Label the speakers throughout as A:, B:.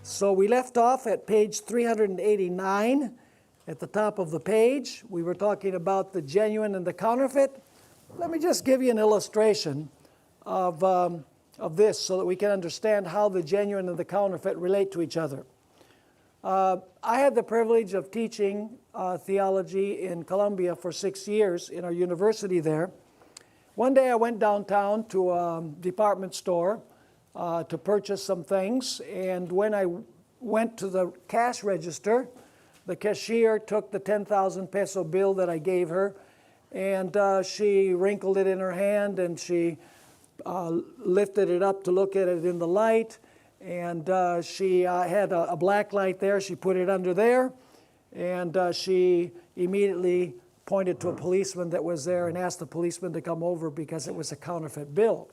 A: So we left off at page 389 at the top of the page. We were talking about the genuine and the counterfeit. Let me just give you an illustration of this so that we can understand how the genuine and the counterfeit relate to each other. I had the privilege of teaching theology in Columbia for 6 years in our university there. One day I went downtown to a department store to purchase some things, and when I went to the cash register, the cashier took the 10,000 peso bill that I gave her, and she wrinkled it in her hand, and she lifted it up to look at it in the light, and she had a black light there. She put it under there, and she immediately pointed to a policeman that was there and asked the policeman to come over because it was a counterfeit bill.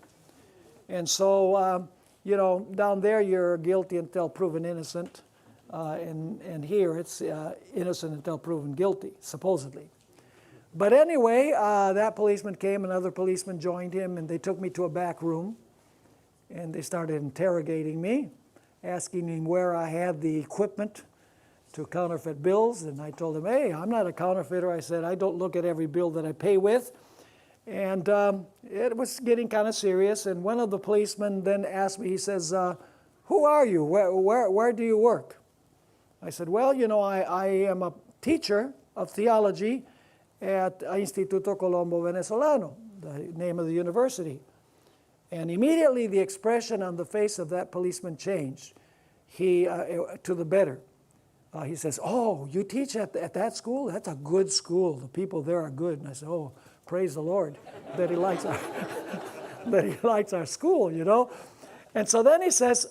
A: And so, you know, down there you're guilty until proven innocent, and here it's innocent until proven guilty, supposedly. But anyway, that policeman came, another policeman joined him, and they took me to a back room, and they started interrogating me, asking me where I had the equipment to counterfeit bills, and I told them, hey, I'm not a counterfeiter. I said, I don't look at every bill that I pay with. And it was getting kind of serious, and one of the policemen then asked me, he says, who are you? Where do you work? I said, well, you know, I am a teacher of theology at Instituto Colombo Venezolano, the name of the university. And immediately the expression on the face of that policeman changed to the better. He says, oh, you teach at that school? That's a good school. The people there are good. And I said, oh, praise the Lord that he likes our, that he likes our school, you know. And so then he says,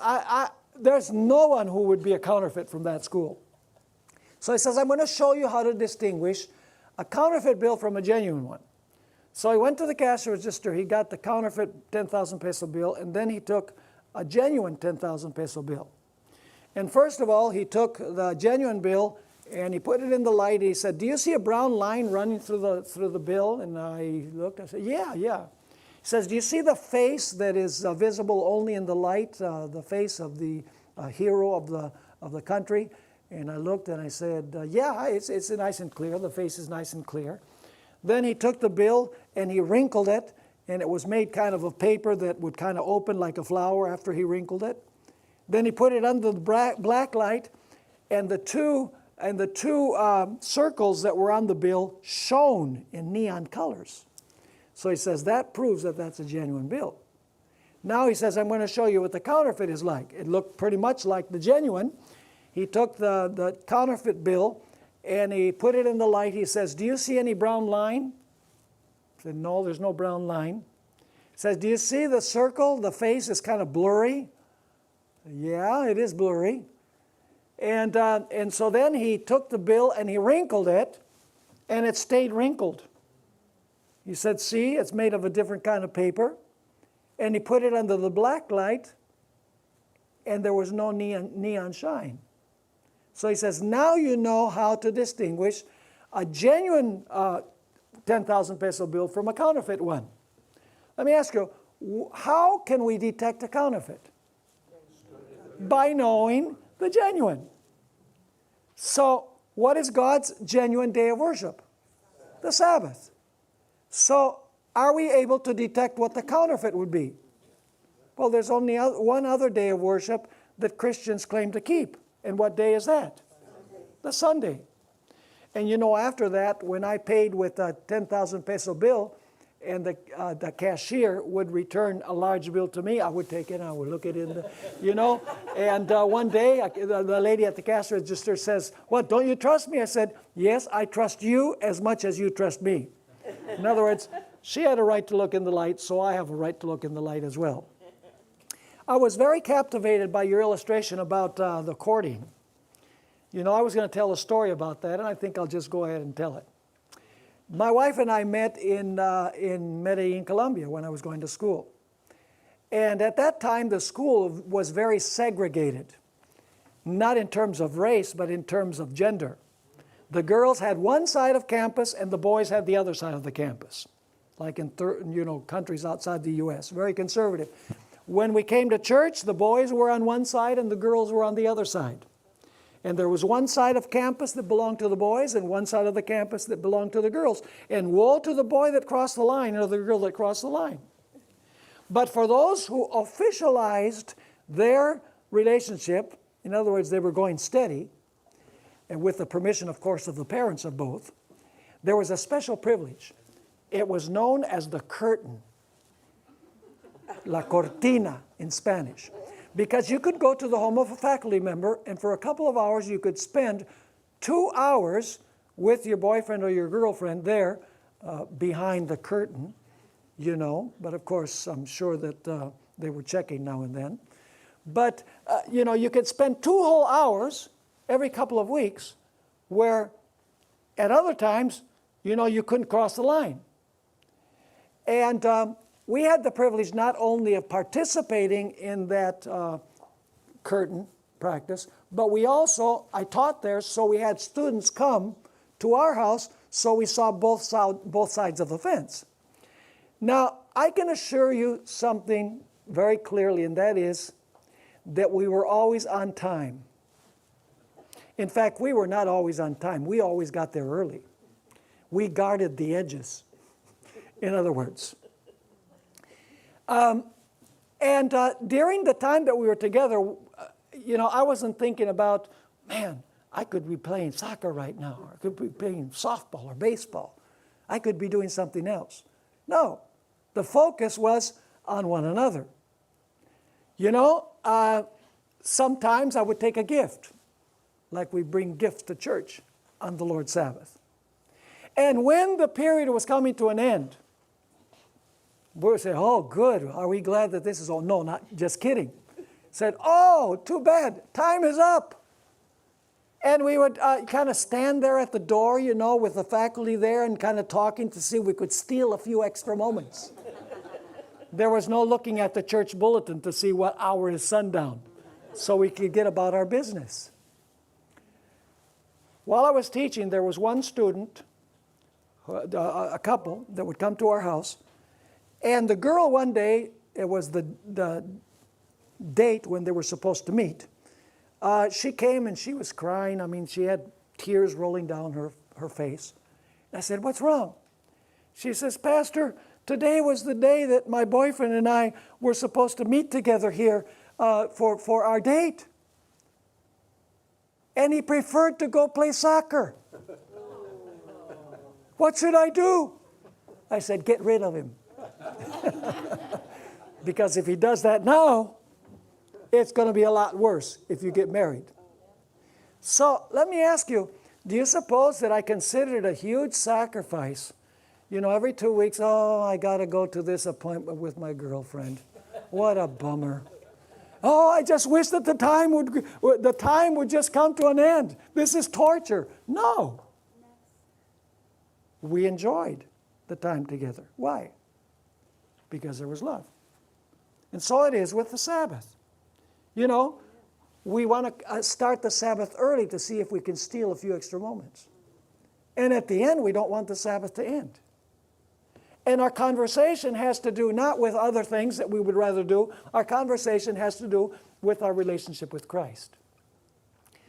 A: there's no one who would be a counterfeit from that school. So he says, I'm going to show you how to distinguish a counterfeit bill from a genuine one. So he went to the cash register. He got the counterfeit 10,000 peso bill, and then he took a genuine 10,000 peso bill. And first of all, he took the genuine bill and he put it in the light. He said, do you see a brown line running through the bill? And I looked, I said, yeah. He says, do you see the face that is visible only in the light, the face of the hero of the country? And I looked and I said, yeah, it's nice and clear. The face is nice and clear. Then he took the bill and he wrinkled it, and it was made kind of paper that would kind of open like a flower after he wrinkled it. Then he put it under the black light, and the two circles that were on the bill shone in neon colors. So he says that proves that that's a genuine bill. Now he says, I'm going to show you what the counterfeit is like. It looked pretty much like the genuine. He took the counterfeit bill and he put it in the light. He says, do you see any brown line? I said, no, there's no brown line. He says, do you see the circle? The face is kind of blurry. Yeah, it is blurry. And so then he took the bill and he wrinkled it, and it stayed wrinkled. He said, see, it's made of a different kind of paper. And he put it under the black light, and there was no neon shine. So he says, now you know how to distinguish a genuine 10,000 peso bill from a counterfeit one. Let me ask you, how can we detect a counterfeit? By knowing the genuine. So what is God's genuine day of worship? The Sabbath. So are we able to detect what the counterfeit would be? Well, there's only one other day of worship that Christians claim to keep. And what day is that? The Sunday. And you know, after that, when I paid with a 10,000 peso bill, and the cashier would return a large bill to me, I would take it, I would look at it, you know. And one day, the lady at the cash register says, what, don't you trust me? I said, yes, I trust you as much as you trust me. In other words, she had a right to look in the light, so I have a right to look in the light as well. I was very captivated by your illustration about the courting. You know, I was going to tell a story about that, and I think I'll just go ahead and tell it. My wife and I met in Medellin, Colombia, when I was going to school. And at that time, the school was very segregated, not in terms of race, but in terms of gender. The girls had one side of campus, and the boys had the other side of the campus, like in countries outside the U.S., very conservative. When we came to church, the boys were on one side and the girls were on the other side. And there was one side of campus that belonged to the boys and one side of the campus that belonged to the girls. And woe to the boy that crossed the line or the girl that crossed the line. But for those who officialized their relationship, in other words, they were going steady, and with the permission, of course, of the parents of both, there was a special privilege. It was known as the curtain, la cortina in Spanish. Because you could go to the home of a faculty member, and for a couple of hours you could spend 2 hours with your boyfriend or your girlfriend there behind the curtain, you know. But of course, I'm sure that they were checking now and then. But, you know, you could spend 2 whole hours every couple of weeks where at other times, you know, you couldn't cross the line. And we had the privilege not only of participating in that curtain practice, but we also, I taught there, so we had students come to our house so we saw both sides of the fence. Now, I can assure you something very clearly, and that is that we were always on time. In fact, we were not always on time. We always got there early. We guarded the edges, in other words. During the time that we were together, you know, I wasn't thinking about, man, I could be playing soccer right now, or I could be playing softball or baseball. I could be doing something else. No, the focus was on one another. You know, sometimes I would take a gift, like we bring gifts to church on the Lord's Sabbath. And when the period was coming to an end, we would say, oh, good, are we glad that this is all? No, not just kidding. Said, oh, too bad, time is up. And we would kind of stand there at the door, you know, with the faculty there and kind of talking to see if we could steal a few extra moments. There was no looking at the church bulletin to see what hour is sundown, so we could get about our business. While I was teaching, there was one student, a couple, that would come to our house. And the girl one day, it was the date when they were supposed to meet. She came and she was crying. I mean, she had tears rolling down her face. I said, what's wrong? She says, Pastor, today was the day that my boyfriend and I were supposed to meet together here for our date. And he preferred to go play soccer. What should I do? I said, get rid of him. Because if he does that now, it's going to be a lot worse if you get married. So let me ask you, do you suppose that I consider it a huge sacrifice? You know, every 2 weeks, oh, I got to go to this appointment with my girlfriend. What a bummer. Oh, I just wish that the time would just come to an end. This is torture. No. We enjoyed the time together. Why? Because there was love. And so it is with the Sabbath. You know, we want to start the Sabbath early to see if we can steal a few extra moments. And at the end, we don't want the Sabbath to end. And our conversation has to do not with other things that we would rather do. Our conversation has to do with our relationship with Christ.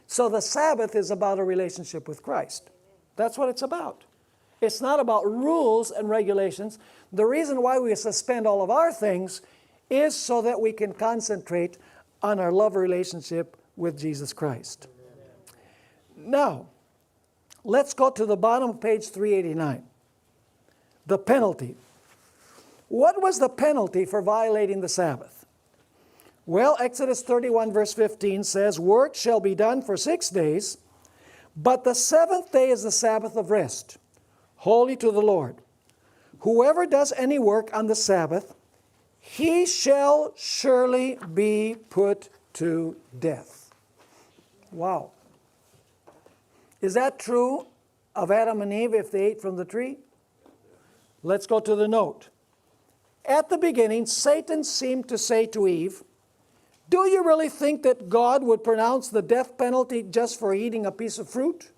A: So the Sabbath is about a relationship with Christ. That's what it's about. It's not about rules and regulations. The reason why we suspend all of our things is so that we can concentrate on our love relationship with Jesus Christ. Now, let's go to the bottom of page 389. The penalty. What was the penalty for violating the Sabbath? Well, Exodus 31 verse 15 says, work shall be done for 6 days, but the 7th day is the Sabbath of rest, holy to the Lord. Whoever does any work on the Sabbath, he shall surely be put to death. Wow. Is that true of Adam and Eve if they ate from the tree? Let's go to the note. At the beginning, Satan seemed to say to Eve, do you really think that God would pronounce the death penalty just for eating a piece of fruit?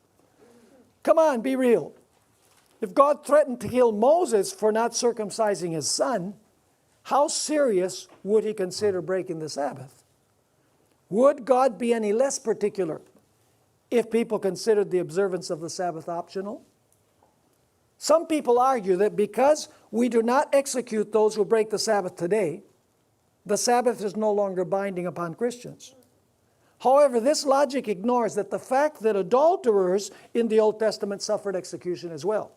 A: Come on, be real. If God threatened to kill Moses for not circumcising his son, how serious would he consider breaking the Sabbath? Would God be any less particular if people considered the observance of the Sabbath optional? Some people argue that because we do not execute those who break the Sabbath today, the Sabbath is no longer binding upon Christians. However, this logic ignores that the fact that adulterers in the Old Testament suffered execution as well.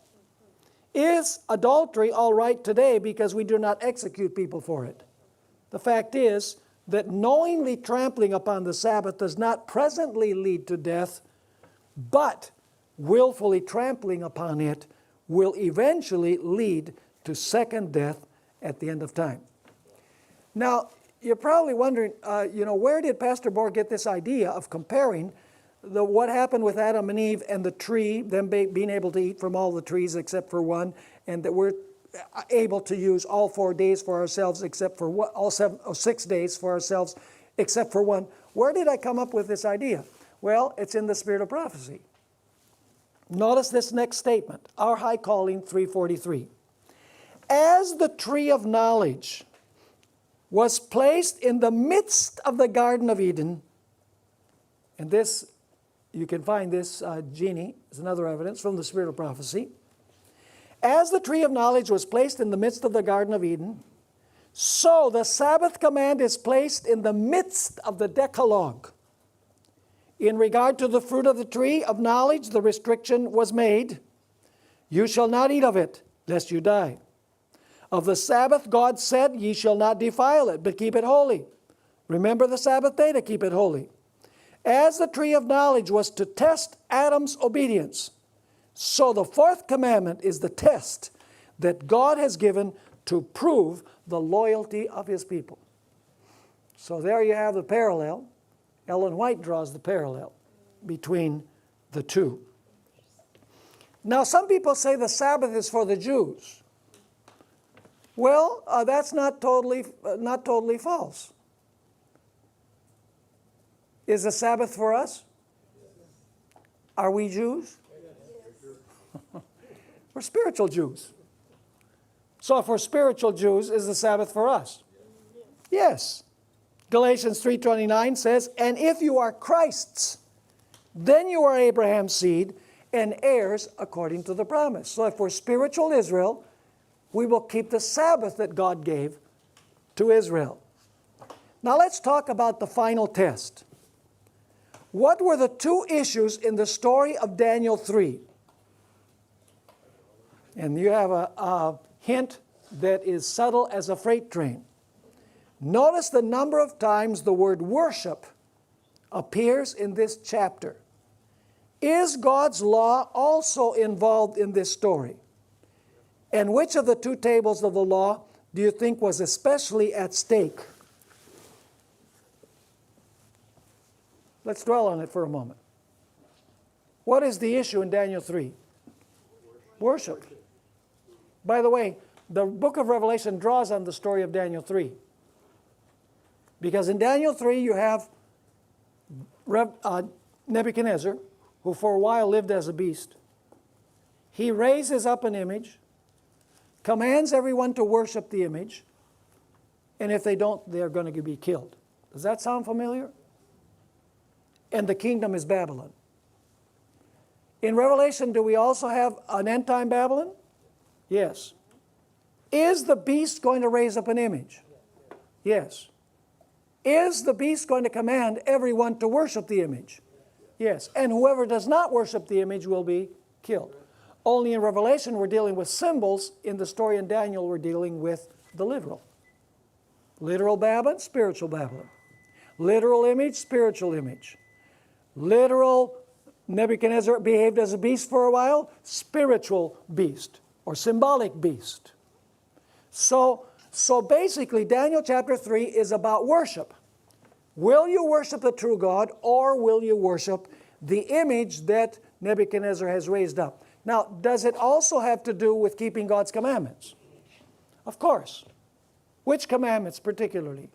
A: Is adultery all right today because we do not execute people for it? The fact is that knowingly trampling upon the Sabbath does not presently lead to death, but willfully trampling upon it will eventually lead to second death at the end of time. Now, you're probably wondering, where did Pastor Bohr get this idea of comparing what happened with Adam and Eve and the tree, them being able to eat from all the trees except for one, and that we're able to use all 4 days for ourselves except for one, all 6 days for ourselves except for one. Where did I come up with this idea? Well, it's in the spirit of prophecy. Notice this next statement, our high calling 3:43. As the tree of knowledge was placed in the midst of the Garden of Eden, and this, you can find this, Jeannie, is another evidence from the spirit of prophecy. As the tree of knowledge was placed in the midst of the Garden of Eden, so the Sabbath command is placed in the midst of the Decalogue. In regard to the fruit of the tree of knowledge, the restriction was made, you shall not eat of it, lest you die. Of the Sabbath, God said, ye shall not defile it, but keep it holy. Remember the Sabbath day to keep it holy. As the tree of knowledge was to test Adam's obedience, so the fourth commandment is the test that God has given to prove the loyalty of his people. So there you have the parallel. Ellen White draws the parallel between the two. Now, some people say the Sabbath is for the Jews. Well, that's not totally false. Is the Sabbath for us? Are we Jews? We're spiritual Jews. So if we're spiritual Jews, is the Sabbath for us? Yes. Galatians 3:29 says, and if you are Christ's, then you are Abraham's seed and heirs according to the promise. So if we're spiritual Israel, we will keep the Sabbath that God gave to Israel. Now let's talk about the final test. What were the two issues in the story of Daniel 3? And you have a hint that is subtle as a freight train. Notice the number of times the word worship appears in this chapter. Is God's law also involved in this story? And which of the two tables of the law do you think was especially at stake? Let's dwell on it for a moment. What is the issue in Daniel 3? Worship. By the way, the book of Revelation draws on the story of Daniel 3. Because in Daniel 3 you have Nebuchadnezzar, who for a while lived as a beast. He raises up an image, commands everyone to worship the image, and if they don't, they're going to be killed. Does that sound familiar? And the kingdom is Babylon. In Revelation, do we also have an end-time Babylon? Yes. Is the beast going to raise up an image? Yes. Is the beast going to command everyone to worship the image? Yes. And whoever does not worship the image will be killed. Only in Revelation we're dealing with symbols. In the story in Daniel we're dealing with the literal. Literal Babylon, spiritual Babylon. Literal image, spiritual image. Literal Nebuchadnezzar behaved as a beast for a while, spiritual beast or symbolic beast. So basically Daniel chapter 3 is about worship. Will you worship the true God, or will you worship the image that Nebuchadnezzar has raised up? Now, does it also have to do with keeping God's commandments? Of course. Which commandments particularly?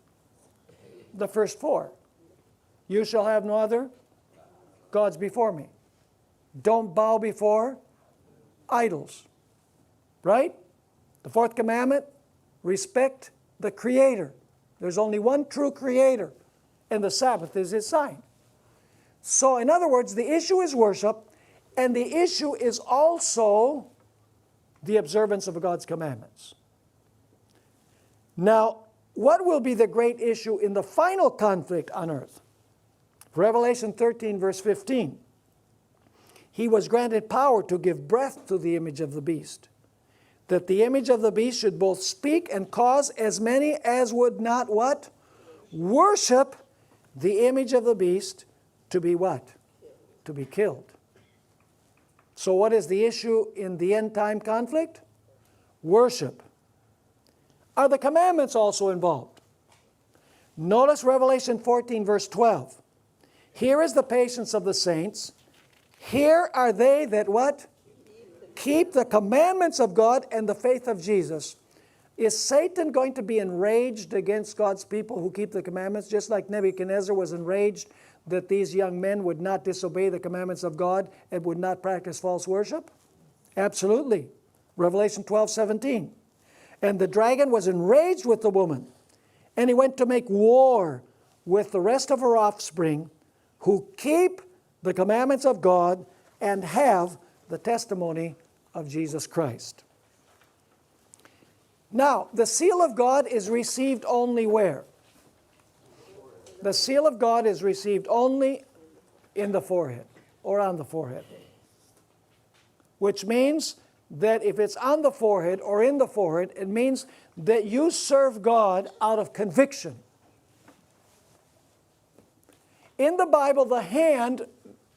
A: The first 4. You shall have no other gods before me. Don't bow before idols. Right? The 4th commandment, respect the Creator. There's only one true Creator, and the Sabbath is His sign. So, in other words, the issue is worship, and the issue is also the observance of God's commandments. Now, what will be the great issue in the final conflict on earth? Revelation 13, verse 15. He was granted power to give breath to the image of the beast, that the image of the beast should both speak and cause as many as would not what? Worship the image of the beast to be what? To be killed. So what is the issue in the end time conflict? Worship. Are the commandments also involved? Notice Revelation 14, verse 12. Here is the patience of the saints. Here are they that what? Keep the commandments of God and the faith of Jesus. Is Satan going to be enraged against God's people who keep the commandments, just like Nebuchadnezzar was enraged that these young men would not disobey the commandments of God and would not practice false worship? Absolutely. Revelation 12, 17. And the dragon was enraged with the woman, and he went to make war with the rest of her offspring who keep the commandments of God and have the testimony of Jesus Christ. Now, the seal of God is received only where? The seal of God is received only in the forehead or on the forehead. Which means that if it's on the forehead or in the forehead, it means that you serve God out of conviction. In the Bible, the hand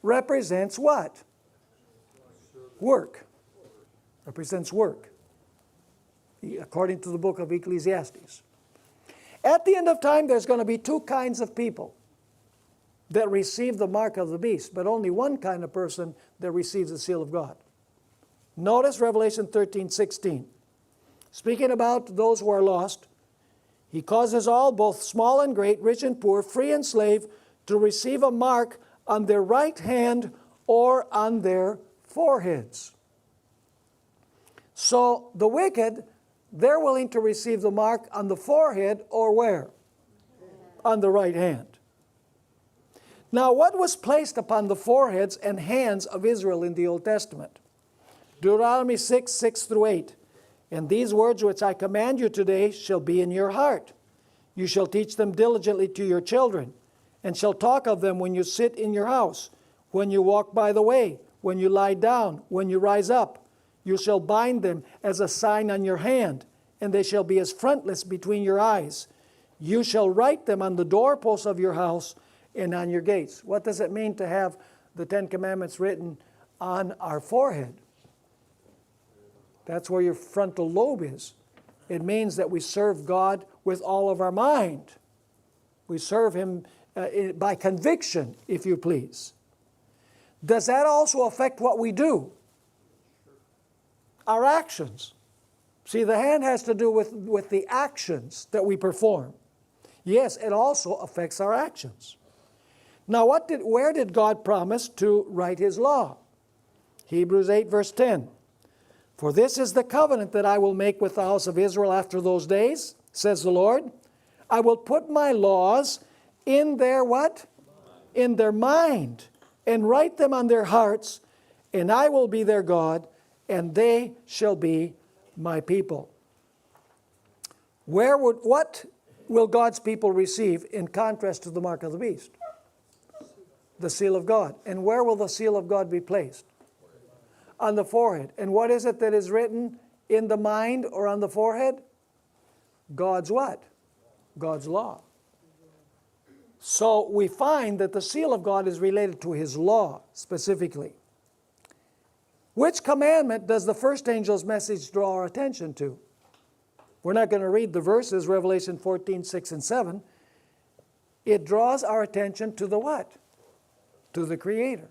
A: represents what? Work. Represents work, according to the book of Ecclesiastes. At the end of time, there's going to be two kinds of people that receive the mark of the beast, but only one kind of person that receives the seal of God. Notice Revelation 13, 16. Speaking about those who are lost, He causes all, both small and great, rich and poor, free and slave, to receive a mark on their right hand or on their foreheads. So the wicked, they're willing to receive the mark on the forehead or where? On the right hand. Now, what was placed upon the foreheads and hands of Israel in the Old Testament? Deuteronomy 6, 6 through 8. And these words which I command you today shall be in your heart. You shall teach them diligently to your children, and shall talk of them when you sit in your house, when you walk by the way, when you lie down, when you rise up. You shall bind them as a sign on your hand, and they shall be as frontlets between your eyes. You shall write them on the doorposts of your house and on your gates. What does it mean to have the Ten Commandments written on our forehead? That's where your frontal lobe is. It means that we serve God with all of our mind. We serve Him by conviction, if you please. Does that also affect what we do? Our actions. See, the hand has to do with the actions that we perform. Yes, it also affects our actions. Now, where did God promise to write His law? Hebrews 8, verse 10. For this is the covenant that I will make with the house of Israel after those days, says the Lord. I will put my laws in their what? In their mind, and write them on their hearts, and I will be their God, and they shall be my people. What will God's people receive in contrast to the mark of the beast? The seal of God. And where will the seal of God be placed? On the forehead. And what is it that is written in the mind or on the forehead? God's what? God's law. So we find that the seal of God is related to His law specifically. Which commandment does the first angel's message draw our attention to? We're not going to read the verses, Revelation 14, 6 and 7. It draws our attention to the what? To the Creator.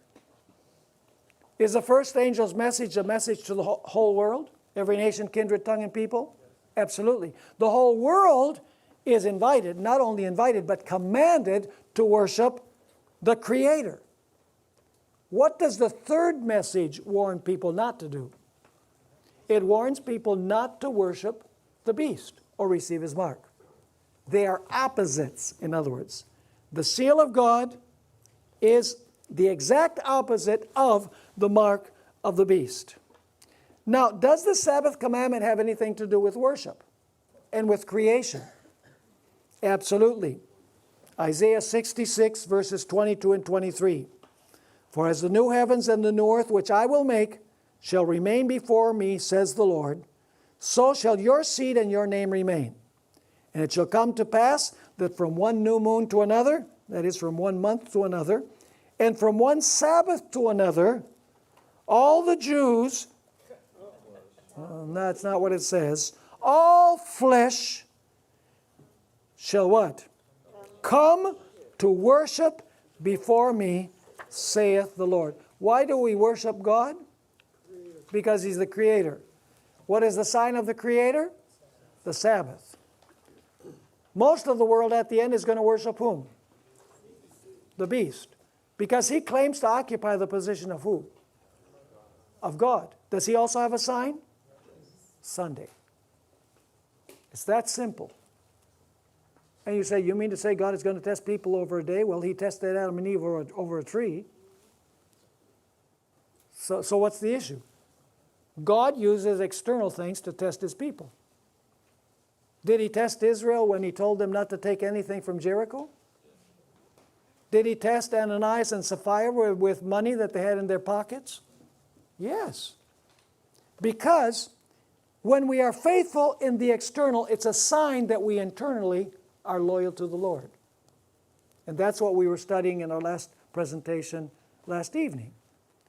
A: Is the first angel's message a message to the whole world? Every nation, kindred, tongue, and people? Absolutely. The whole world is invited, not only invited, but commanded to worship the Creator. What does the third message warn people not to do? It warns people not to worship the beast or receive his mark. They are opposites, in other words. The seal of God is the exact opposite of the mark of the beast. Now, does the Sabbath commandment have anything to do with worship and with creation? Absolutely. Isaiah 66, verses 22 and 23. For as the new heavens and the new earth which I will make shall remain before me, says the Lord, so shall your seed and your name remain. And it shall come to pass that from one new moon to another, that is, from 1 month to another, and from one Sabbath to another, all the Jews, that's not what it says, all flesh shall what? Come to worship before me, saith the Lord. Why do we worship God? Because He's the Creator. What is the sign of the Creator? The Sabbath. Most of the world at the end is going to worship whom? The beast. Because he claims to occupy the position of who? Of God. Does he also have a sign? Sunday. It's that simple. And you say, you mean to say God is going to test people over a day? Well, He tested Adam and Eve over a tree. So what's the issue? God uses external things to test His people. Did He test Israel when He told them not to take anything from Jericho? Did He test Ananias and Sapphira with money that they had in their pockets? Yes. Because when we are faithful in the external, it's a sign that we internally are loyal to the Lord. And that's what we were studying in our last presentation last evening,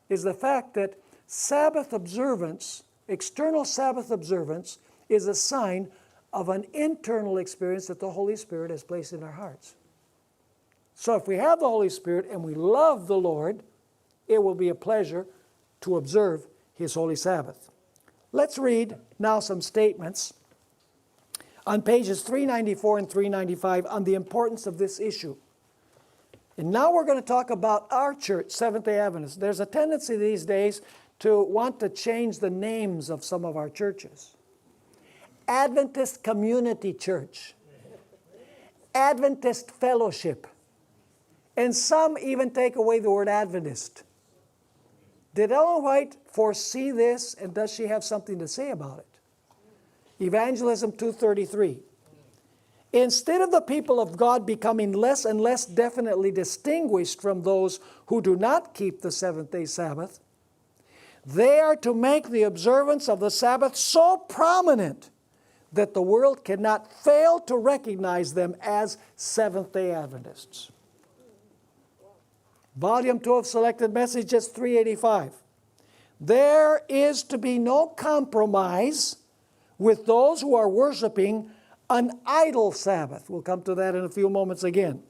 A: is the fact that Sabbath observance, external Sabbath observance, is a sign of an internal experience that the Holy Spirit has placed in our hearts. So if we have the Holy Spirit and we love the Lord, it will be a pleasure to observe His holy Sabbath. Let's read now some statements on pages 394 and 395 on the importance of this issue. And now we're going to talk about our church, Seventh-day Adventists. There's a tendency these days to want to change the names of some of our churches. Adventist Community Church, Adventist Fellowship, and some even take away the word Adventist. Did Ellen White foresee this, and does she have something to say about it? Evangelism 2:33. Instead of the people of God becoming less and less definitely distinguished from those who do not keep the seventh-day Sabbath, they are to make the observance of the Sabbath so prominent that the world cannot fail to recognize them as Seventh-day Adventists. Volume 2 of Selected Messages 385. There is to be no compromise with those who are worshiping an idle Sabbath. We'll come to that in a few moments again.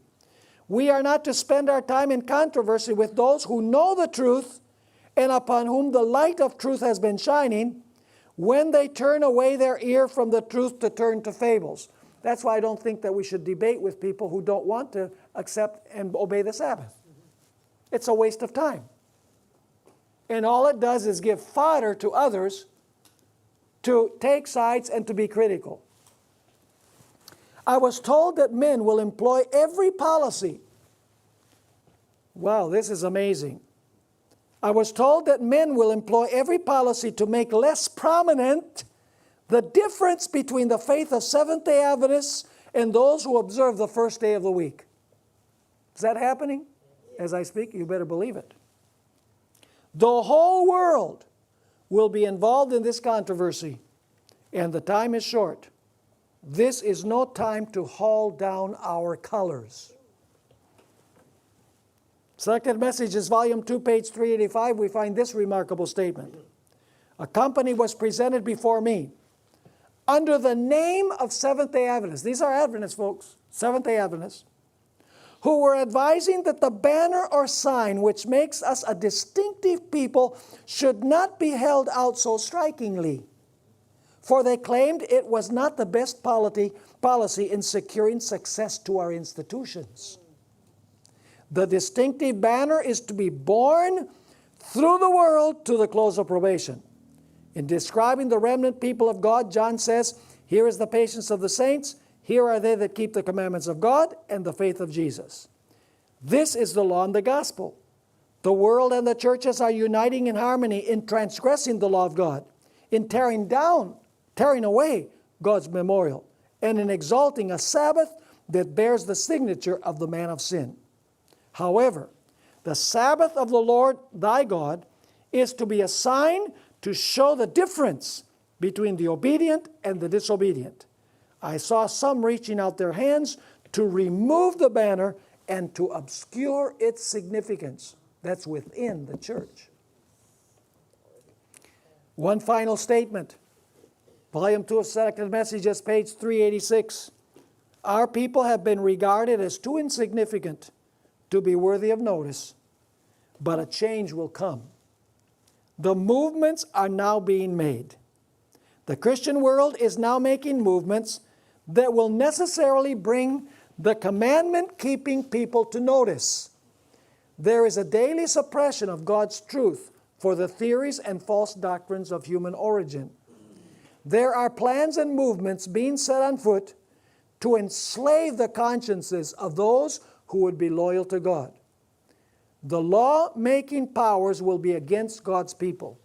A: We are not to spend our time in controversy with those who know the truth and upon whom the light of truth has been shining, when they turn away their ear from the truth to turn to fables. That's why I don't think that we should debate with people who don't want to accept and obey the Sabbath. It's a waste of time. And all it does is give fodder to others to take sides and to be critical. I was told that men will employ every policy. Wow, this is amazing. I was told that men will employ every policy to make less prominent the difference between the faith of Seventh-day Adventists and those who observe the first day of the week. Is that happening? As I speak, you better believe it. The whole world will be involved in this controversy, and the time is short. This is no time to haul down our colors. Selected Messages, Volume 2, page 385, we find this remarkable statement. A company was presented before me under the name of Seventh-day Adventists. These are Adventists, folks, Seventh-day Adventists, who were advising that the banner or sign which makes us a distinctive people should not be held out so strikingly, for they claimed it was not the best policy in securing success to our institutions. The distinctive banner is to be borne through the world to the close of probation. In describing the remnant people of God, John says, here is the patience of the saints, Here are they that keep the commandments of God and the faith of Jesus. This is the law and the gospel. The world and the churches are uniting in harmony in transgressing the law of God, in tearing away God's memorial, and in exalting a Sabbath that bears the signature of the man of sin. However, the Sabbath of the Lord thy God is to be a sign to show the difference between the obedient and the disobedient. I saw some reaching out their hands to remove the banner and to obscure its significance. That's within the church. One final statement. Volume 2 of Selected Messages, page 386. Our people have been regarded as too insignificant to be worthy of notice, but a change will come. The movements are now being made. The Christian world is now making movements that will necessarily bring the commandment-keeping people to notice. There is a daily suppression of God's truth for the theories and false doctrines of human origin. There are plans and movements being set on foot to enslave the consciences of those who would be loyal to God. The law-making powers will be against God's people.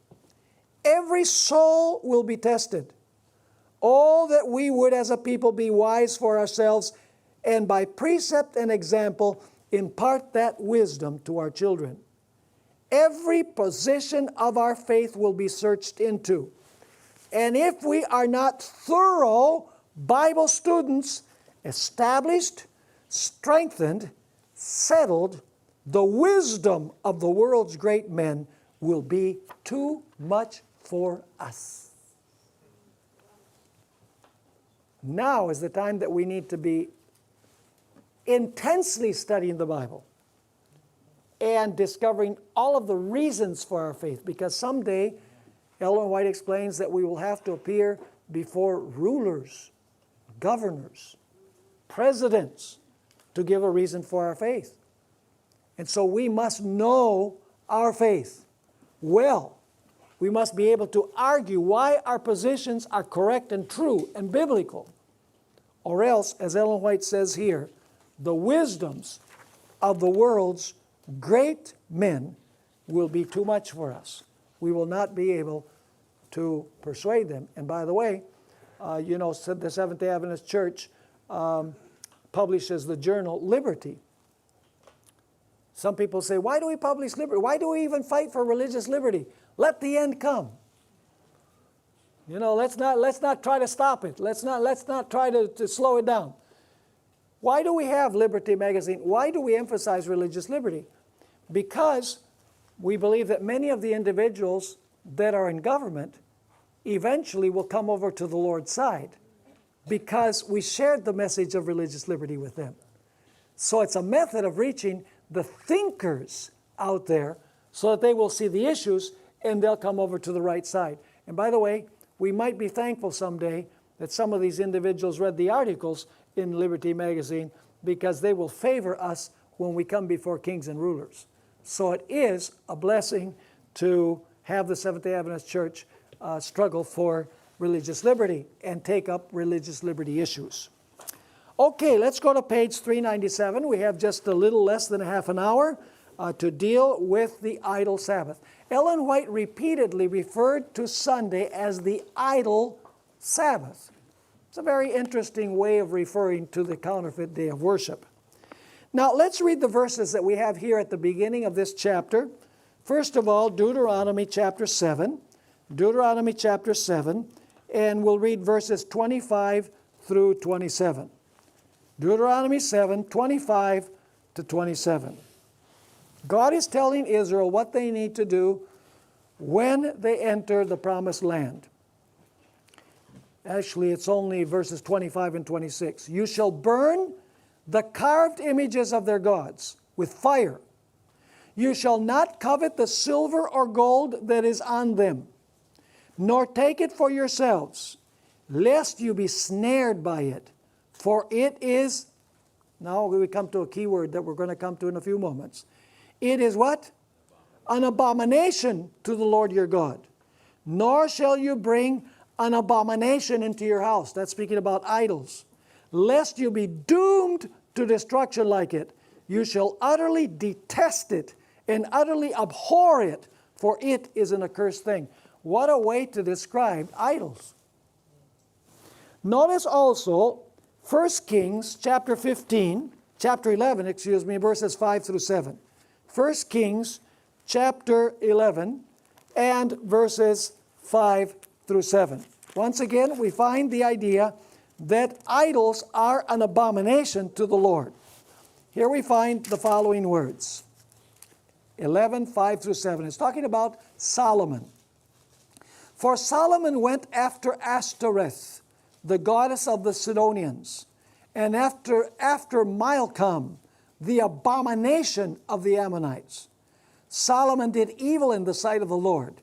A: Every soul will be tested. Oh, that we would as a people be wise for ourselves, and by precept and example impart that wisdom to our children. Every position of our faith will be searched into. And if we are not thorough Bible students, established, strengthened, settled, the wisdom of the world's great men will be too much for us. Now is the time that we need to be intensely studying the Bible and discovering all of the reasons for our faith, because someday Ellen White explains that we will have to appear before rulers, governors, presidents to give a reason for our faith. And so we must know our faith well. We must be able to argue why our positions are correct and true and biblical. Or else, as Ellen White says here, the wisdoms of the world's great men will be too much for us. We will not be able to persuade them. And by the way, the Seventh-day Adventist Church publishes the journal Liberty. Some people say, why do we publish liberty? Why do we even fight for religious liberty? Let the end come. Let's not try to stop it. Let's not try to slow it down. Why do we have Liberty magazine? Why do we emphasize religious liberty? Because we believe that many of the individuals that are in government eventually will come over to the Lord's side, because we shared the message of religious liberty with them. So it's a method of reaching the thinkers out there so that they will see the issues and they'll come over to the right side. And by the way, we might be thankful someday that some of these individuals read the articles in Liberty magazine, because they will favor us when we come before kings and rulers. So it is a blessing to have the Seventh-day Adventist Church struggle for religious liberty and take up religious liberty issues. Okay, let's go to page 397. We have just a little less than a half an hour to deal with the idle Sabbath. Ellen White repeatedly referred to Sunday as the idle Sabbath. It's a very interesting way of referring to the counterfeit day of worship. Now, let's read the verses that we have here at the beginning of this chapter. First of all, Deuteronomy chapter 7. Deuteronomy chapter 7, and we'll read verses 25 through 27. Deuteronomy 7, 25 to 27. God is telling Israel what they need to do when they enter the promised land. Actually, it's only verses 25 and 26. You shall burn the carved images of their gods with fire. You shall not covet the silver or gold that is on them, nor take it for yourselves, lest you be snared by it. For it is, now we come to a key word that we're going to come to in a few moments. It is what? An abomination to the Lord your God. Nor shall you bring an abomination into your house. That's speaking about idols. lest you be doomed to destruction like it. You shall utterly detest it and utterly abhor it, for it is an accursed thing. What a way to describe idols. Notice also 1 Kings chapter 11, verses 5 through 7. 1 Kings chapter 11 and verses 5 through 7. Once again, we find the idea that idols are an abomination to the Lord. Here we find the following words. 11, 5 through 7. It's talking about Solomon. For Solomon went after Ashtoreth, the goddess of the Sidonians, and after Milcom, the abomination of the Ammonites. Solomon did evil in the sight of the Lord,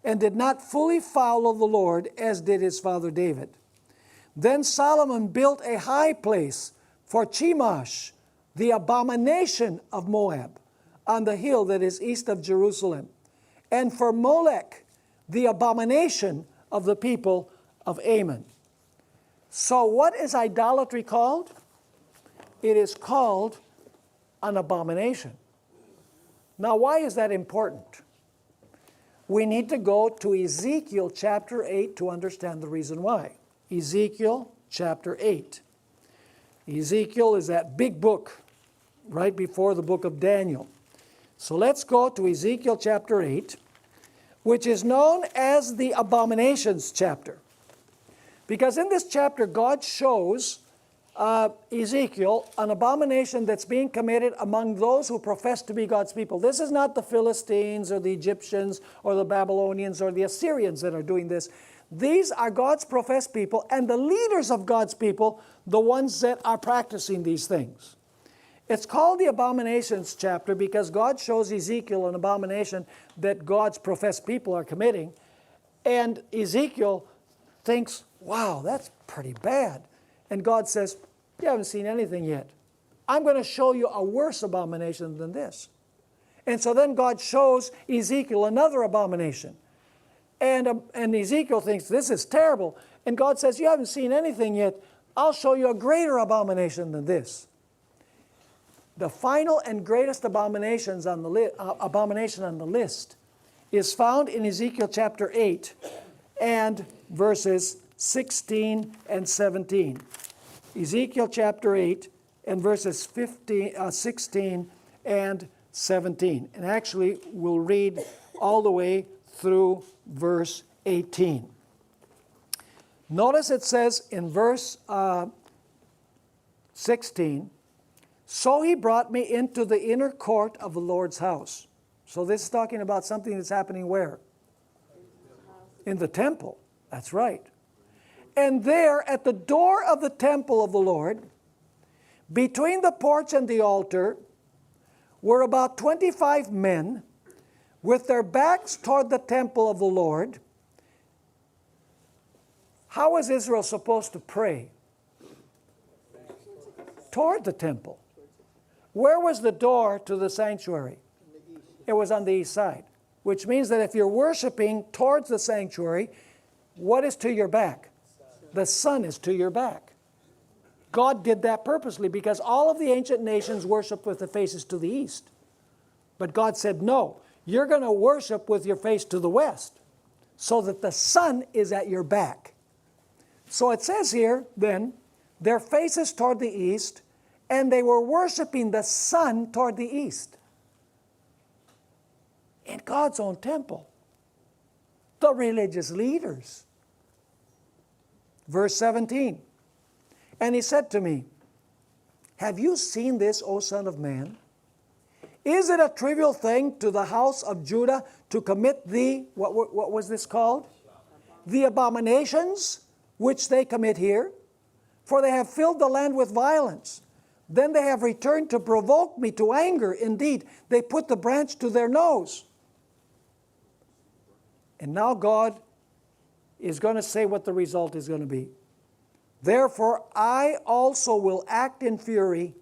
A: and did not fully follow the Lord as did his father David. Then Solomon built a high place for Chemosh, the abomination of Moab, on the hill that is east of Jerusalem, and for Molech, the abomination of the people of Ammon. So what is idolatry called? It is called an abomination. Now, why is that important? We need to go to Ezekiel chapter 8 to understand the reason why. Ezekiel chapter 8. Ezekiel is that big book right before the book of Daniel. So let's go to Ezekiel chapter 8, which is known as the abominations chapter. Because in this chapter, God shows Ezekiel an abomination that's being committed among those who profess to be God's people. This is not the Philistines or the Egyptians or the Babylonians or the Assyrians that are doing this. These are God's professed people, and the leaders of God's people, the ones that are practicing these things. It's called the abominations chapter because God shows Ezekiel an abomination that God's professed people are committing. And Ezekiel thinks, wow, that's pretty bad. And God says, you haven't seen anything yet. I'm going to show you a worse abomination than this. And so then God shows Ezekiel another abomination. And Ezekiel thinks, this is terrible. And God says, you haven't seen anything yet. I'll show you a greater abomination than this. The final and greatest abomination on the list is found in Ezekiel chapter 8 and verses 16 and 17. Ezekiel chapter 8 and verses 16 and 17. And actually, we'll read all the way through verse 18. Notice it says in verse 16, so he brought me into the inner court of the Lord's house. So this is talking about something that's happening where? In the temple. That's right. And there at the door of the temple of the Lord, between the porch and the altar, were about 25 men with their backs toward the temple of the Lord. How was Israel supposed to pray? Toward the temple. Where was the door to the sanctuary? It was on the east side, which means that if you're worshiping towards the sanctuary, what is to your back? The sun is to your back. God did that purposely because all of the ancient nations worshiped with the faces to the east. But God said, no, you're going to worship with your face to the west so that the sun is at your back. So it says here, then, their faces toward the east, and they were worshiping the sun toward the east. In God's own temple. The religious leaders. Verse 17. And he said to me, have you seen this, O son of man? Is it a trivial thing to the house of Judah to commit what was this called? The abominations which they commit here? For they have filled the land with violence. Then they have returned to provoke me to anger. Indeed, they put the branch to their nose. And now God is going to say what the result is going to be. Therefore, I also will act in fury.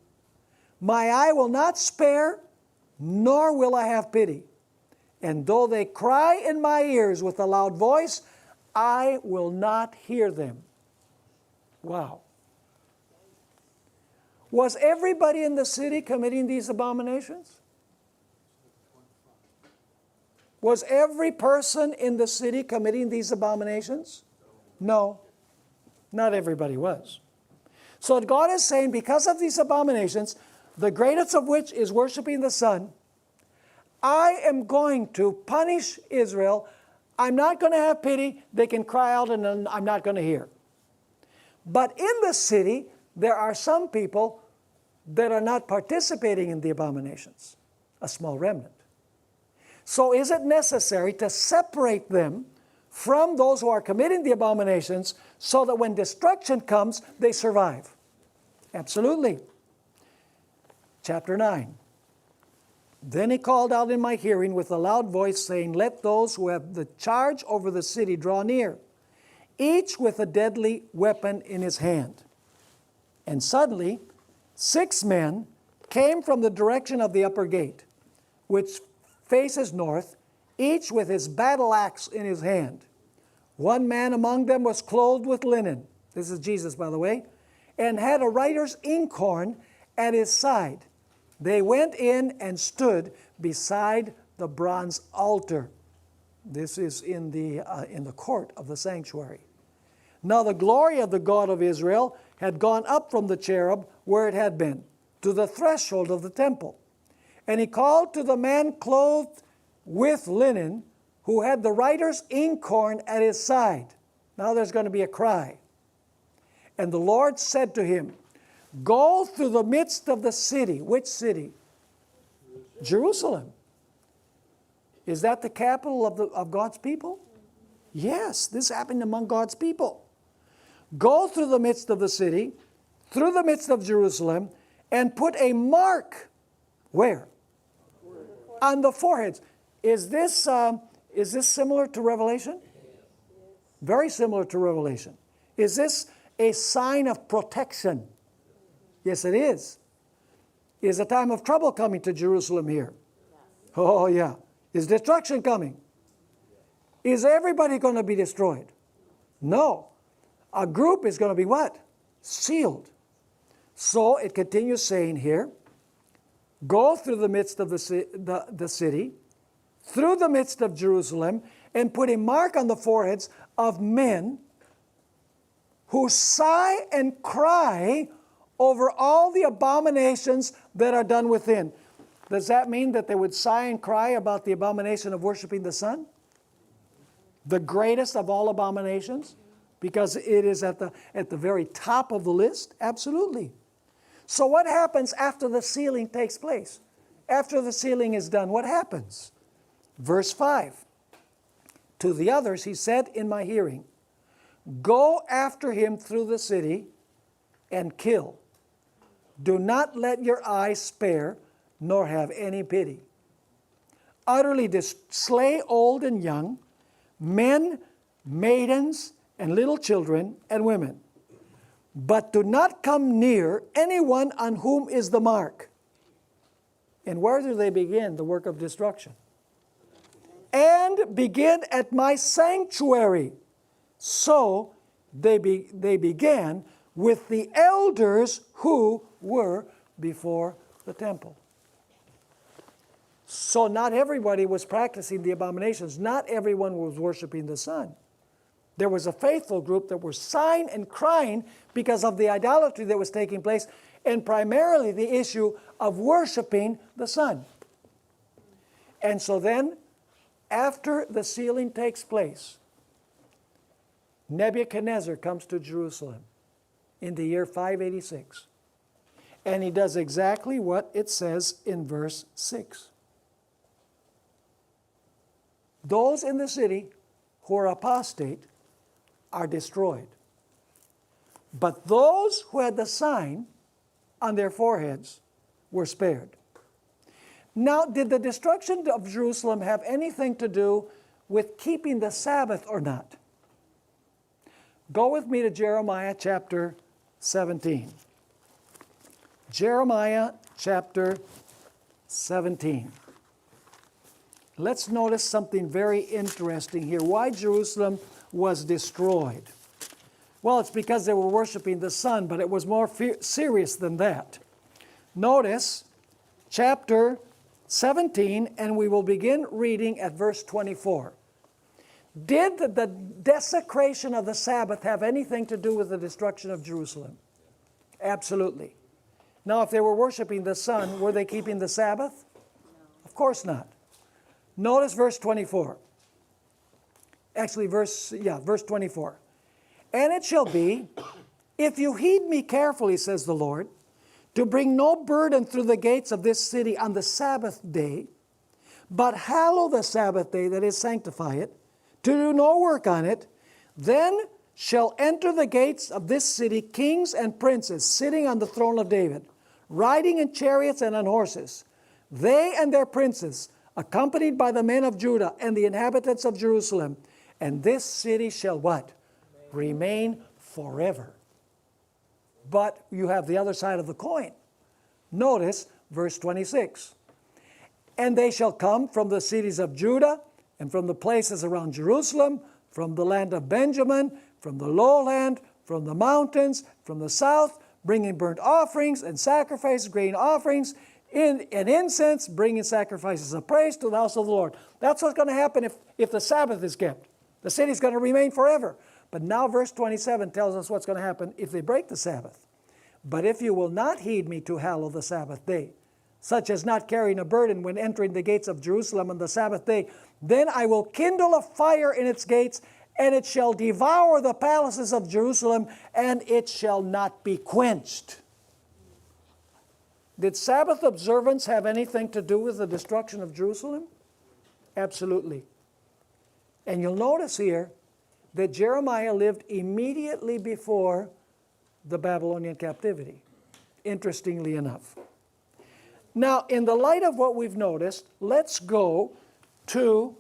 A: My eye will not spare, nor will I have pity. And though they cry in my ears with a loud voice, I will not hear them. Wow. Was everybody in the city committing these abominations? Was every person in the city committing these abominations? No, not everybody was. So God is saying, because of these abominations, the greatest of which is worshiping the sun, I am going to punish Israel. I'm not going to have pity. They can cry out and I'm not going to hear. But in the city, there are some people that are not participating in the abominations, a small remnant. So is it necessary to separate them from those who are committing the abominations so that when destruction comes, they survive? Absolutely. Chapter 9. Then he called out in my hearing with a loud voice, saying, let those who have the charge over the city draw near, each with a deadly weapon in his hand. And suddenly 6 men came from the direction of the upper gate, which faces north, each with his battle axe in his hand. One man among them was clothed with linen, this is Jesus, by the way, and had a writer's inkhorn at his side. They went in and stood beside the bronze altar. This is in the court of the sanctuary. Now the glory of the God of Israel had gone up from the cherub where it had been, to the threshold of the temple. And he called to the man clothed with linen, who had the writer's inkhorn at his side. Now there's going to be a cry. And the Lord said to him, go through the midst of the city. Which city? Jerusalem. Is that the capital of God's people? Yes, this happened among God's people. Go through the midst of the city, through the midst of Jerusalem, and put a mark. Where? On the foreheads. Is this similar to Revelation? Very similar to Revelation. Is this a sign of protection? Yes, it is. Is a time of trouble coming to Jerusalem here? Oh, yeah. Is destruction coming? Is everybody going to be destroyed? No. A group is going to be what? Sealed. So it continues saying here, go through the midst of the city, through the midst of Jerusalem, and put a mark on the foreheads of men who sigh and cry over all the abominations that are done within. Does that mean that they would sigh and cry about the abomination of worshiping the sun? The greatest of all abominations? Because it is at the very top of the list? Absolutely. So what happens after the sealing takes place? After the sealing is done, what happens? Verse 5. To the others he said in my hearing, go after him through the city and kill. Do not let your eyes spare, nor have any pity. Utterly slay old and young, men, maidens, and little children and women. But do not come near anyone on whom is the mark. And where do they begin the work of destruction? And begin at my sanctuary. So they began with the elders who were before the temple. So not everybody was practicing the abominations. Not everyone was worshiping the sun. There was a faithful group that were sighing and crying because of the idolatry that was taking place, and primarily the issue of worshiping the sun. And so then, after the sealing takes place, Nebuchadnezzar comes to Jerusalem in the year 586. And he does exactly what it says in verse 6. Those in the city who are apostate are destroyed. But those who had the sign on their foreheads were spared. Now, did the destruction of Jerusalem have anything to do with keeping the Sabbath or not? Go with me to Jeremiah chapter 17. Jeremiah chapter 17. Let's notice something very interesting here. Why Jerusalem was destroyed. Well, it's because they were worshiping the sun, but it was more serious than that. Notice chapter 17, and we will begin reading at verse 24. Did the desecration of the Sabbath have anything to do with the destruction of Jerusalem? Absolutely. Now, if they were worshiping the sun, were they keeping the Sabbath? Of course not. Notice verse 24. Actually, verse 24. And it shall be, if you heed me carefully, says the Lord, to bring no burden through the gates of this city on the Sabbath day, but hallow the Sabbath day, that is, sanctify it, to do no work on it, then shall enter the gates of this city kings and princes sitting on the throne of David, riding in chariots and on horses, they and their princes, accompanied by the men of Judah and the inhabitants of Jerusalem. And this city shall what? Remain forever. But you have the other side of the coin. Notice verse 26. And they shall come from the cities of Judah and from the places around Jerusalem, from the land of Benjamin, from the lowland, from the mountains, from the south, bringing burnt offerings and sacrifices, grain offerings, and incense, bringing sacrifices of praise to the house of the Lord. That's what's going to happen if the Sabbath is kept. The city's going to remain forever. But now verse 27 tells us what's going to happen if they break the Sabbath. But if you will not heed me to hallow the Sabbath day, such as not carrying a burden when entering the gates of Jerusalem on the Sabbath day, then I will kindle a fire in its gates, and it shall devour the palaces of Jerusalem, and it shall not be quenched. Did Sabbath observance have anything to do with the destruction of Jerusalem? Absolutely. And you'll notice here that Jeremiah lived immediately before the Babylonian captivity, interestingly enough. Now, in the light of what we've noticed, let's go to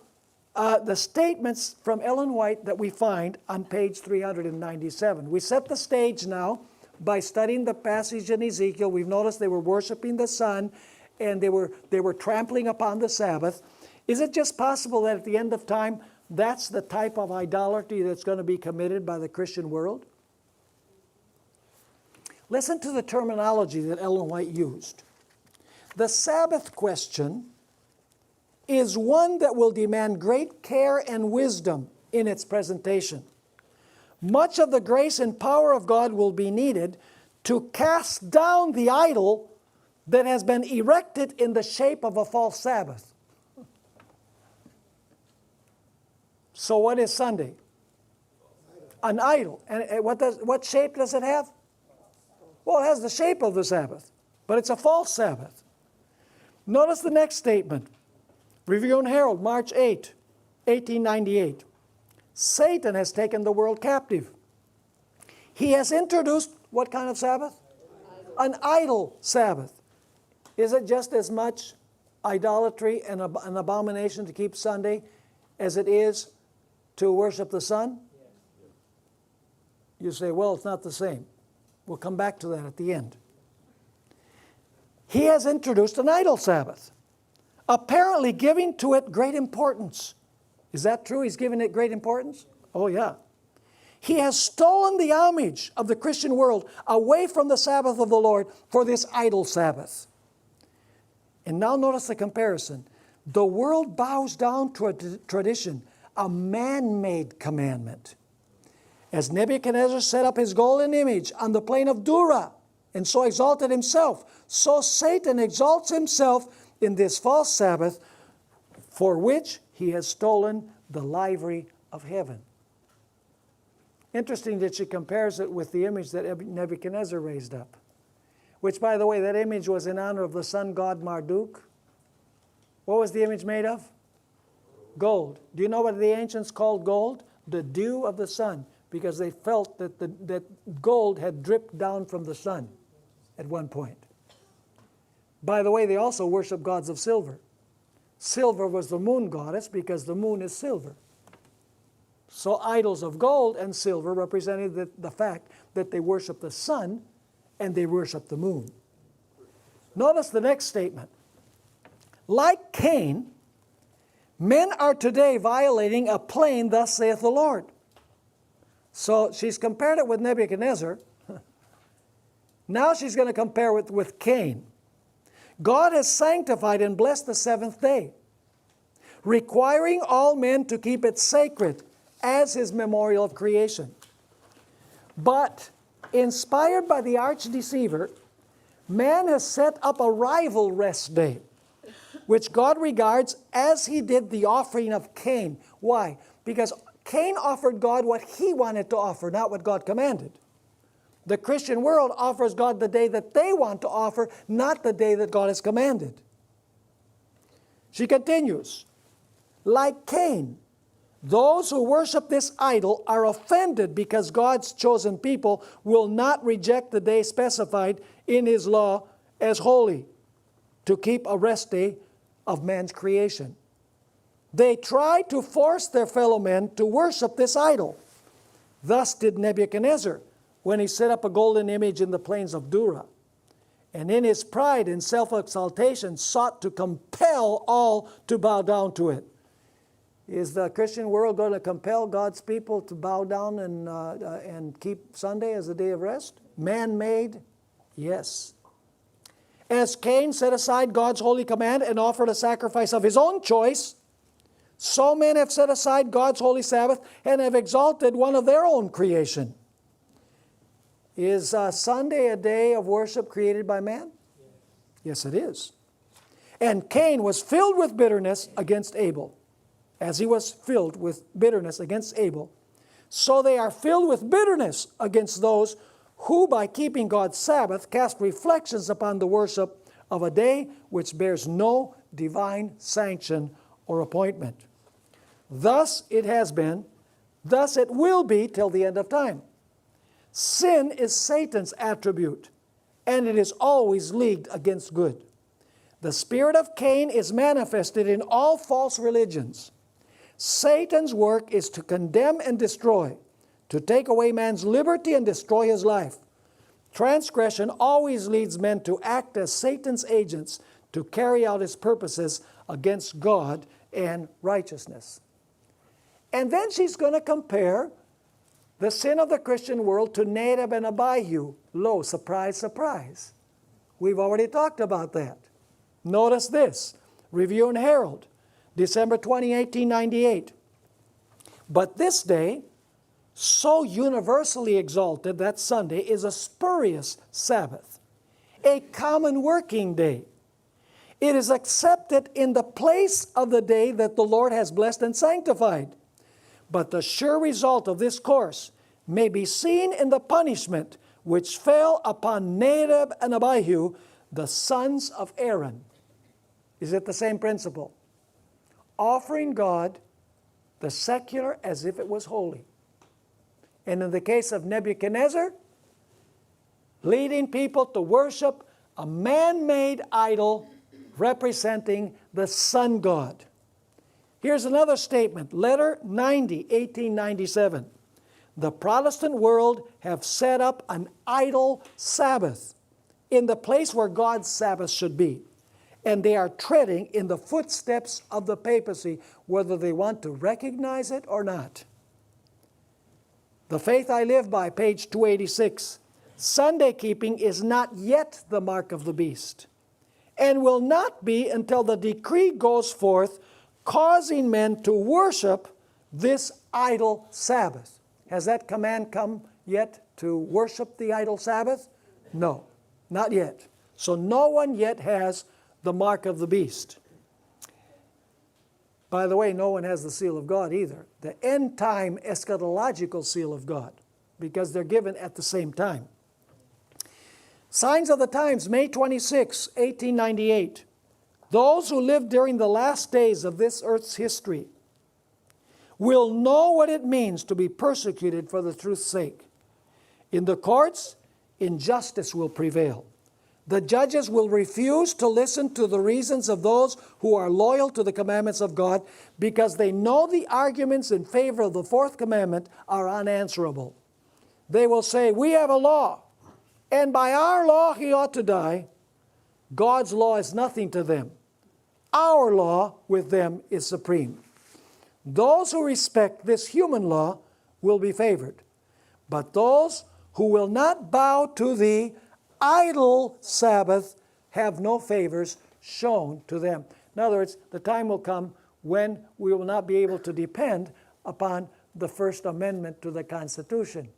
A: the statements from Ellen White that we find on page 397. We set the stage now by studying the passage in Ezekiel. We've noticed they were worshiping the sun and they were trampling upon the Sabbath. Is it just possible that at the end of time, that's the type of idolatry that's going to be committed by the Christian world? Listen to the terminology that Ellen White used. The Sabbath question is one that will demand great care and wisdom in its presentation. Much of the grace and power of God will be needed to cast down the idol that has been erected in the shape of a false Sabbath. So what is Sunday? An idol. And what shape does it have? Well, it has the shape of the Sabbath, but it's a false Sabbath. Notice the next statement. Review and Herald, March 8, 1898. Satan has taken the world captive. He has introduced what kind of Sabbath? An idol Sabbath. Is it just as much idolatry and an abomination to keep Sunday as it is to worship the sun? You say, well, it's not the same. We'll come back to that at the end. He has introduced an idol Sabbath, apparently giving to it great importance. Is that true? He's given it great importance? Oh, yeah. He has stolen the homage of the Christian world away from the Sabbath of the Lord for this idol Sabbath. And now notice the comparison. The world bows down to a tradition, a man-made commandment. As Nebuchadnezzar set up his golden image on the plain of Dura, and so exalted himself, so Satan exalts himself in this false Sabbath, for which he has stolen the livery of heaven. Interesting that she compares it with the image that Nebuchadnezzar raised up, which, by the way, that image was in honor of the sun god Marduk. What was the image made of? Gold. Do you know what the ancients called gold? The dew of the sun, because they felt that gold had dripped down from the sun at one point. By the way, they also worship gods of silver. Silver was the moon goddess because the moon is silver. So idols of gold and silver represented the fact that they worship the sun and they worship the moon. Notice the next statement. Like Cain, men are today violating a plain, thus saith the Lord. So she's compared it with Nebuchadnezzar. Now she's going to compare it with Cain. God has sanctified and blessed the seventh day, requiring all men to keep it sacred as his memorial of creation. But, inspired by the arch-deceiver, man has set up a rival rest day, which God regards as he did the offering of Cain. Why? Because Cain offered God what he wanted to offer, not what God commanded. The Christian world offers God the day that they want to offer, not the day that God has commanded. She continues, like Cain, those who worship this idol are offended because God's chosen people will not reject the day specified in His law as holy, to keep a rest day of man's creation. They try to force their fellow men to worship this idol. Thus did Nebuchadnezzar, when he set up a golden image in the plains of Dura, and in his pride and self-exaltation sought to compel all to bow down to it. Is the Christian world going to compel God's people to bow down and keep Sunday as a day of rest? Man-made? Yes. As Cain set aside God's holy command and offered a sacrifice of his own choice, so men have set aside God's holy Sabbath and have exalted one of their own creation. Is Sunday a day of worship created by man? Yes, it is. And Cain was filled with bitterness against Abel, as he was filled with bitterness against Abel. So they are filled with bitterness against those who, by keeping God's Sabbath, cast reflections upon the worship of a day which bears no divine sanction or appointment. Thus it has been, thus it will be till the end of time. Sin is Satan's attribute, and it is always leagued against good. The spirit of Cain is manifested in all false religions. Satan's work is to condemn and destroy, to take away man's liberty and destroy his life. Transgression always leads men to act as Satan's agents to carry out his purposes against God and righteousness. And then she's going to compare the sin of the Christian world to Nadab and Abihu. Lo, surprise, surprise. We've already talked about that. Notice this, Review and Herald, December 20, 1898. But this day, so universally exalted that Sunday is a spurious Sabbath, a common working day. It is accepted in the place of the day that the Lord has blessed and sanctified. But the sure result of this course may be seen in the punishment which fell upon Nadab and Abihu, the sons of Aaron. Is it the same principle? Offering God the secular as if it was holy. And in the case of Nebuchadnezzar, leading people to worship a man-made idol representing the sun god. Here's another statement, Letter 90, 1897. The Protestant world have set up an idol Sabbath in the place where God's Sabbath should be. And they are treading in the footsteps of the papacy, whether they want to recognize it or not. The Faith I Live By, page 286. Sunday keeping is not yet the mark of the beast, and will not be until the decree goes forth, causing men to worship this idol Sabbath. Has that command come yet to worship the idol Sabbath? No, not yet. So no one yet has the mark of the beast. By the way, no one has the seal of God either. The end-time eschatological seal of God, because they're given at the same time. Signs of the Times, May 26, 1898. Those who live during the last days of this earth's history will know what it means to be persecuted for the truth's sake. In the courts, injustice will prevail. The judges will refuse to listen to the reasons of those who are loyal to the commandments of God, because they know the arguments in favor of the fourth commandment are unanswerable. They will say, we have a law, and by our law he ought to die. God's law is nothing to them. Our law with them is supreme. Those who respect this human law will be favored. But those who will not bow to the idol Sabbath have no favors shown to them. In other words, the time will come when we will not be able to depend upon the First Amendment to the Constitution.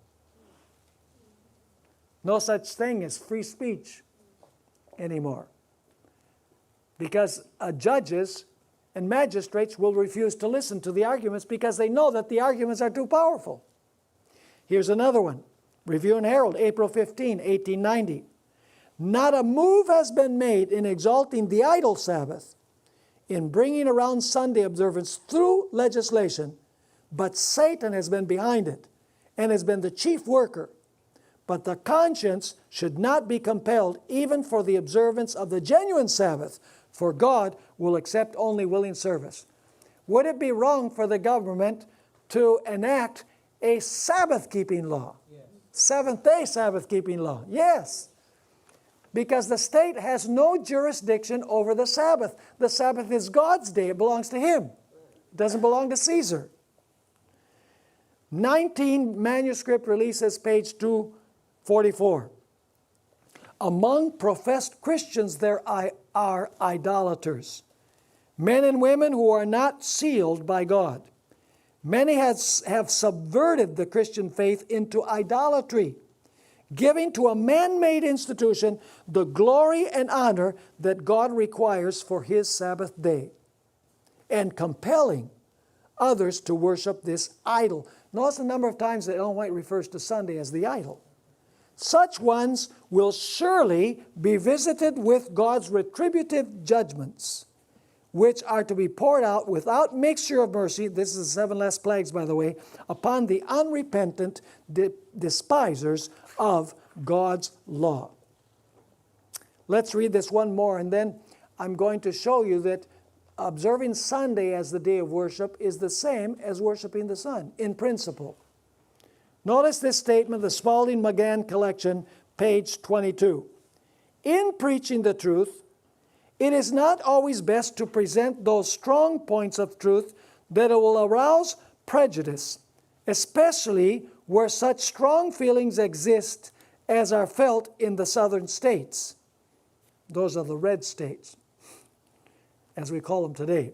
A: No such thing as free speech anymore. Because judges and magistrates will refuse to listen to the arguments because they know that the arguments are too powerful. Here's another one. Review and Herald, April 15, 1890. Not a move has been made in exalting the idol Sabbath, in bringing around Sunday observance through legislation, but Satan has been behind it and has been the chief worker. But the conscience should not be compelled even for the observance of the genuine Sabbath, for God will accept only willing service. Would it be wrong for the government to enact a Sabbath-keeping law? Yes. Seventh-day Sabbath-keeping law? Yes. Because the state has no jurisdiction over the Sabbath. The Sabbath is God's day. It belongs to Him. It doesn't belong to Caesar. 19 manuscript releases, page 244. Among professed Christians there are idolaters, men and women who are not sealed by God. Many have subverted the Christian faith into idolatry, giving to a man-made institution the glory and honor that God requires for His Sabbath day, and compelling others to worship this idol. Notice the number of times that Ellen White refers to Sunday as the idol. Such ones will surely be visited with God's retributive judgments, which are to be poured out without mixture of mercy, this is the 7 last plagues, by the way, upon the unrepentant despisers of God's law. Let's read this one more, and then I'm going to show you that observing Sunday as the day of worship is the same as worshiping the sun, in principle. Notice this statement, the Spalding-McGann collection, page 22. In preaching the truth, it is not always best to present those strong points of truth that will arouse prejudice, especially where such strong feelings exist as are felt in the southern states. Those are the red states, as we call them today.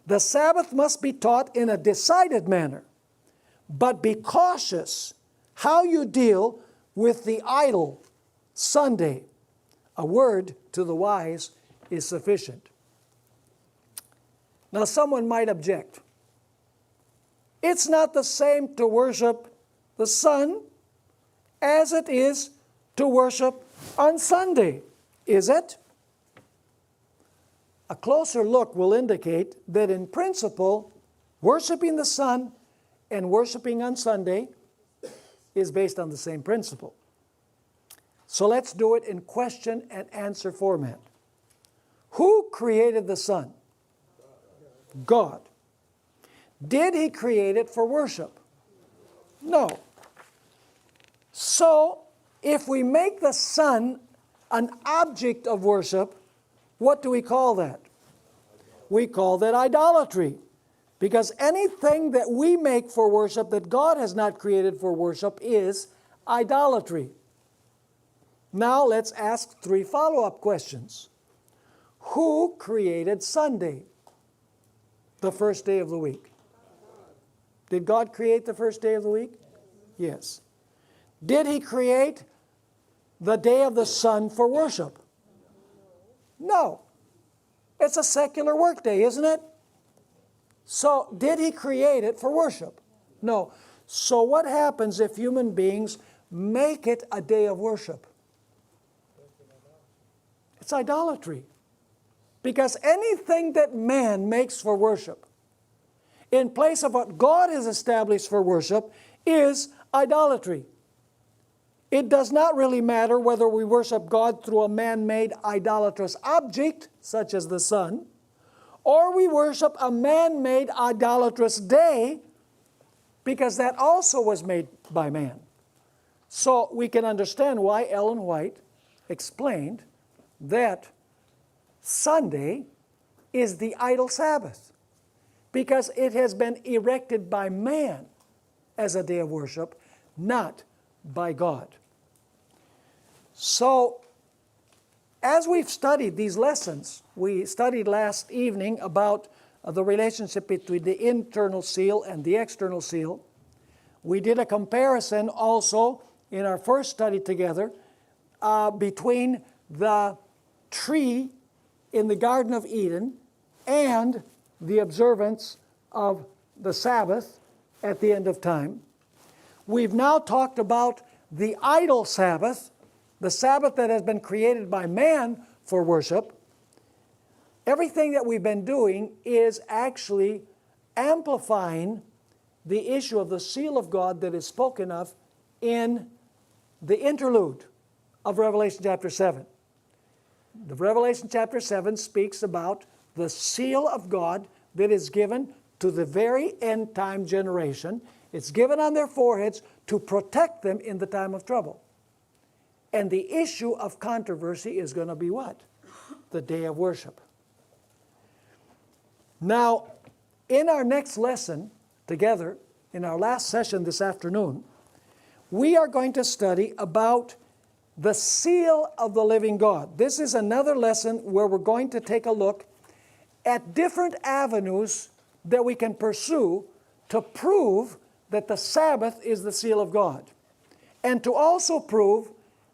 A: The Sabbath must be taught in a decided manner, but be cautious how you deal with the idol Sunday. A word to the wise is sufficient. Now someone might object. It's not the same to worship the sun as it is to worship on Sunday, is it? A closer look will indicate that in principle, worshiping the sun and worshiping on Sunday is based on the same principle. So let's do it in question and answer format. Who created the sun? God. Did He create it for worship? No. So, if we make the sun an object of worship, what do we call that? We call that idolatry. Because anything that we make for worship that God has not created for worship is idolatry. Now let's ask 3 follow-up questions. Who created Sunday, the first day of the week? Did God create the first day of the week? Yes. Did He create the day of the sun for worship? No. It's a secular work day, isn't it? So, did He create it for worship? No. So what happens if human beings make it a day of worship? It's idolatry. Because anything that man makes for worship, in place of what God has established for worship, is idolatry. It does not really matter whether we worship God through a man-made idolatrous object, such as the sun, or we worship a man-made idolatrous day, because that also was made by man. So we can understand why Ellen White explained that Sunday is the idol Sabbath, because it has been erected by man as a day of worship, not by God. So, as we've studied these lessons, we studied last evening about the relationship between the internal seal and the external seal. We did a comparison also in our first study together between the tree in the Garden of Eden and the observance of the Sabbath at the end of time. We've now talked about the idol Sabbath, the Sabbath that has been created by man for worship. Everything that we've been doing is actually amplifying the issue of the seal of God that is spoken of in the interlude of Revelation chapter 7. The Revelation chapter 7 speaks about the seal of God that is given to the very end time generation. It's given on their foreheads to protect them in the time of trouble. And the issue of controversy is going to be what? The day of worship. Now, in our next lesson together, in our last session this afternoon, we are going to study about the seal of the living God. This is another lesson where we're going to take a look at different avenues that we can pursue to prove that the Sabbath is the seal of God, and to also prove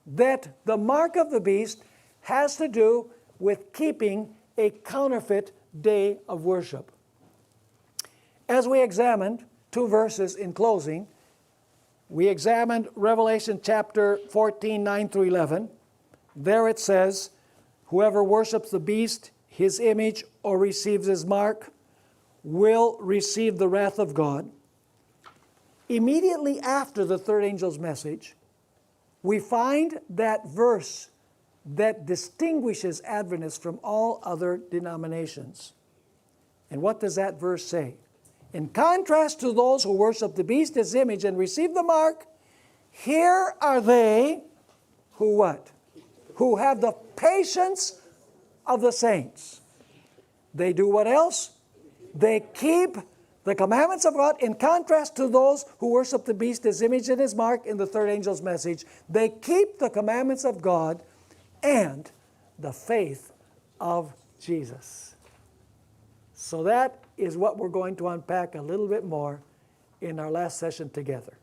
A: that the mark of the beast has to do with keeping a counterfeit day of worship. As we examined two verses in closing, we examined Revelation chapter 14, 9 through 11. There it says, whoever worships the beast, his image, or receives his mark, will receive the wrath of God. Immediately after the third angel's message, we find that verse that distinguishes Adventists from all other denominations. And what does that verse say? In contrast to those who worship the beast, his image, and receive the mark, here are they who what? Who have the patience of the saints. They do what else? They keep the commandments of God. In contrast to those who worship the beast, his image, and his mark in the third angel's message, they keep the commandments of God and the faith of Jesus. So that is what we're going to unpack a little bit more in our last session together.